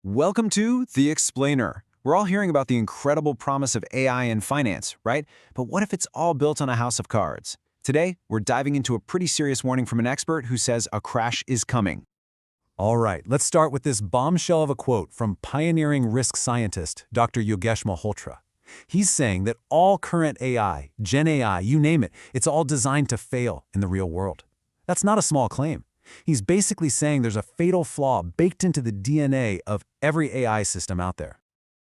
Welcome to The Explainer. We're all hearing about the incredible promise of AI in finance, right? But what if it's all built on a house of cards? Today, we're diving into a pretty serious warning from an expert who says a crash is coming. All right, let's start with this bombshell of a quote from pioneering risk scientist Dr. Yogesh Malhotra. He's saying that all current AI, GenAI, you name it, it's all designed to fail in the real world. That's not a small claim. He's basically saying there's a fatal flaw baked into the DNA of every AI system out there.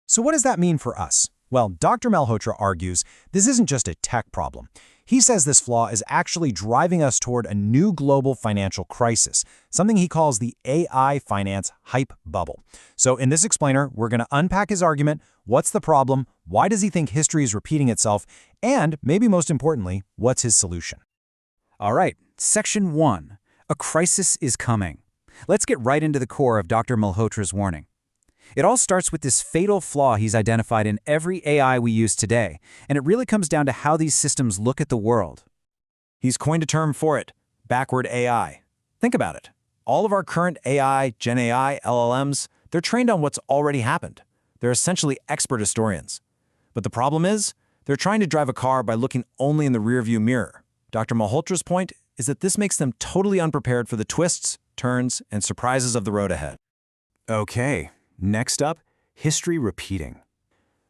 So what does that mean for us? Well, Dr. Malhotra argues this isn't just a tech problem. He says this flaw is actually driving us toward a new global financial crisis, something he calls the AI finance hype bubble. So in this explainer, we're going to unpack his argument, what's the problem, why does he think history is repeating itself, and maybe most importantly, what's his solution? All right, Section 1. A crisis is coming. Let's get right into the core of Dr. Malhotra's warning. It all starts with this fatal flaw he's identified in every AI we use today, and it really comes down to how these systems look at the world. He's coined a term for it, backward AI. Think about it. All of our current AI, GenAI, LLMs, they're trained on what's already happened. They're essentially expert historians. But the problem is, they're trying to drive a car by looking only in the rearview mirror. Dr. Malhotra's point is that this makes them totally unprepared for the twists, turns, and surprises of the road ahead. Okay, next up, history repeating.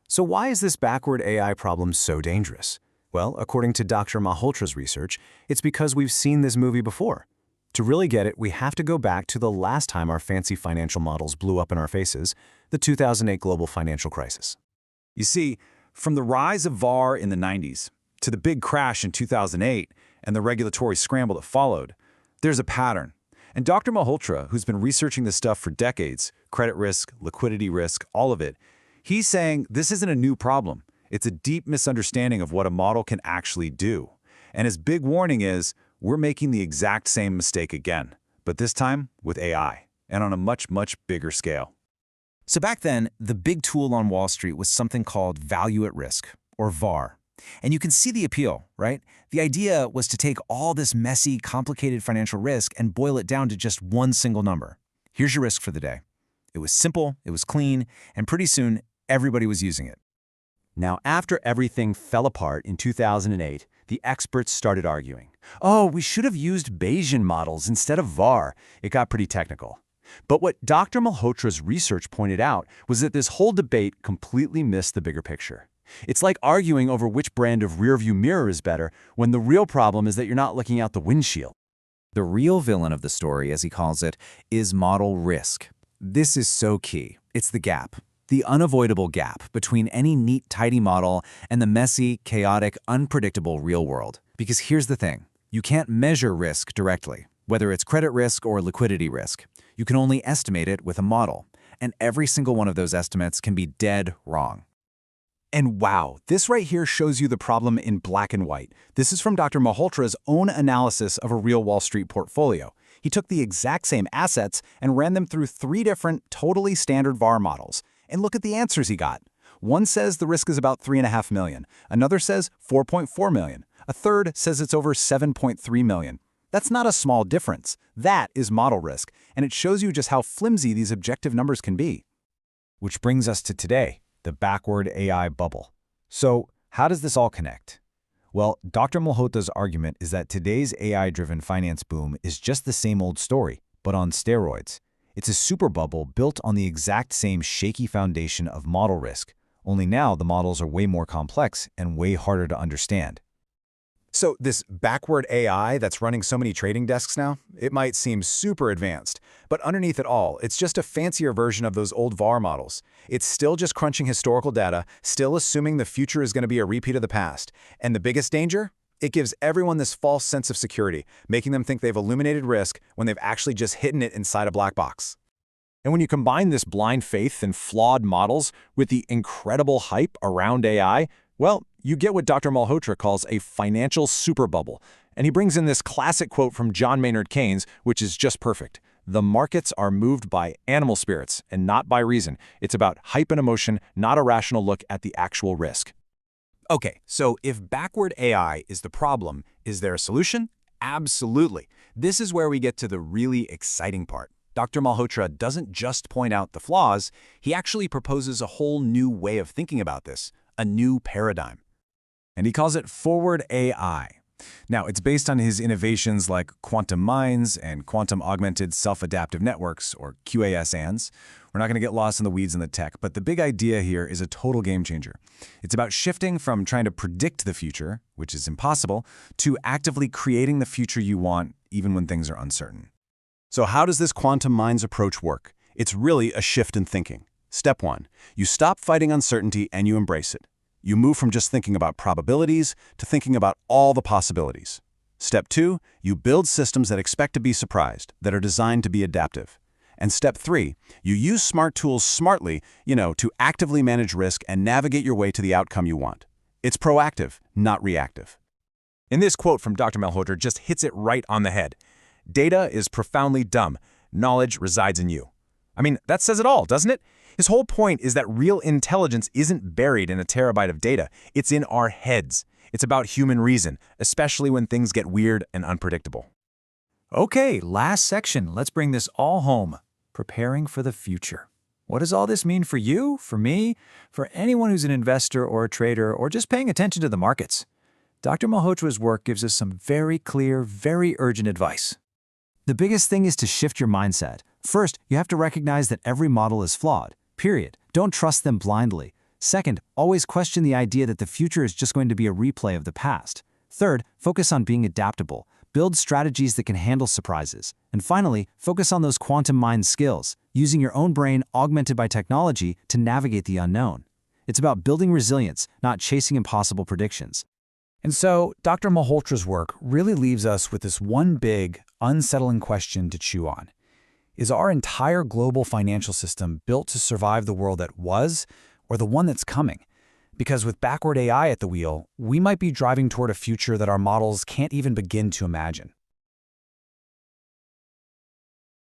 So why is this backward AI problem so dangerous? Well, according to Dr. Malhotra's research, it's because we've seen this movie before. To really get it, we have to go back to the last time our fancy financial models blew up in our faces, the 2008 global financial crisis. You see, from the rise of VAR in the 90s to the big crash in 2008 and the regulatory scramble that followed, there's a pattern. And Dr. Malhotra, who's been researching this stuff for decades, credit risk, liquidity risk, all of it, he's saying this isn't a new problem. It's a deep misunderstanding of what a model can actually do. And his big warning is, we're making the exact same mistake again, but this time with AI, and on a much, much bigger scale. So back then, the big tool on Wall Street was something called value at risk, or VAR. And you can see the appeal, right? The idea was to take all this messy, complicated financial risk and boil it down to just one single number. Here's your risk for the day. It was simple, it was clean, and pretty soon, everybody was using it. Now, after everything fell apart in 2008, the experts started arguing. Oh, we should have used Bayesian models instead of VAR. It got pretty technical. But what Dr. Malhotra's research pointed out was that this whole debate completely missed the bigger picture. It's like arguing over which brand of rearview mirror is better when the real problem is that you're not looking out the windshield. The real villain of the story, as he calls it, is model risk. This is so key. It's the gap. The unavoidable gap between any neat, tidy model and the messy, chaotic, unpredictable real world. Because here's the thing. You can't measure risk directly, whether it's credit risk or liquidity risk. You can only estimate it with a model. And every single one of those estimates can be dead wrong. And wow, this right here shows you the problem in black and white. This is from Dr. Malhotra's own analysis of a real Wall Street portfolio. He took the exact same assets and ran them through 3 different, totally standard VAR models. And look at the answers he got. One says the risk is about $3.5 million. Another says $4.4 million. A third says it's over $7.3 million. That's not a small difference. That is model risk, and it shows you just how flimsy these objective numbers can be. Which brings us to today. The backward AI bubble. So how does this all connect? Well, Dr. Malhotra's argument is that today's AI-driven finance boom is just the same old story, but on steroids. It's a super bubble built on the exact same shaky foundation of model risk, only now the models are way more complex and way harder to understand. So this backward AI that's running so many trading desks now, it might seem super advanced, but underneath it all, it's just a fancier version of those old VAR models. It's still just crunching historical data, still assuming the future is going to be a repeat of the past. And the biggest danger? It gives everyone this false sense of security, making them think they've illuminated risk when they've actually just hidden it inside a black box. And when you combine this blind faith in flawed models with the incredible hype around AI, well, you get what Dr. Malhotra calls a financial super bubble. And he brings in this classic quote from John Maynard Keynes, which is just perfect. The markets are moved by animal spirits and not by reason. It's about hype and emotion, not a rational look at the actual risk. Okay, so if backward AI is the problem, is there a solution? Absolutely. This is where we get to the really exciting part. Dr. Malhotra doesn't just point out the flaws, he actually proposes a whole new way of thinking about this, a new paradigm. And he calls it forward AI. Now, it's based on his innovations like quantum mines and quantum-augmented self-adaptive networks, or QASNs. We're not going to get lost in the weeds in the tech, but the big idea here is a total game changer. It's about shifting from trying to predict the future, which is impossible, to actively creating the future you want, even when things are uncertain. So how does this quantum mines approach work? It's really a shift in thinking. Step 1, you stop fighting uncertainty and you embrace it. You move from just thinking about probabilities to thinking about all the possibilities. Step 2, you build systems that expect to be surprised, that are designed to be adaptive. And step 3, you use smart tools smartly, to actively manage risk and navigate your way to the outcome you want. It's proactive, not reactive. And this quote from Dr. Malhotra just hits it right on the head. Data is profoundly dumb. Knowledge resides in you. I mean, that says it all, doesn't it? His whole point is that real intelligence isn't buried in a terabyte of data. It's in our heads. It's about human reason, especially when things get weird and unpredictable. Okay, last section. Let's bring this all home. Preparing for the future. What does all this mean for you, for me, for anyone who's an investor or a trader or just paying attention to the markets? Dr. Malhotra's work gives us some very clear, very urgent advice. The biggest thing is to shift your mindset. First, you have to recognize that every model is flawed. Period. Don't trust them blindly. Second, always question the idea that the future is just going to be a replay of the past. Third, focus on being adaptable. Build strategies that can handle surprises. And finally, focus on those quantum mind skills, using your own brain augmented by technology to navigate the unknown. It's about building resilience, not chasing impossible predictions. And so, Dr. Malhotra's work really leaves us with this one big, unsettling question to chew on. Is our entire global financial system built to survive the world that was, or the one that's coming? Because with backward AI at the wheel, we might be driving toward a future that our models can't even begin to imagine.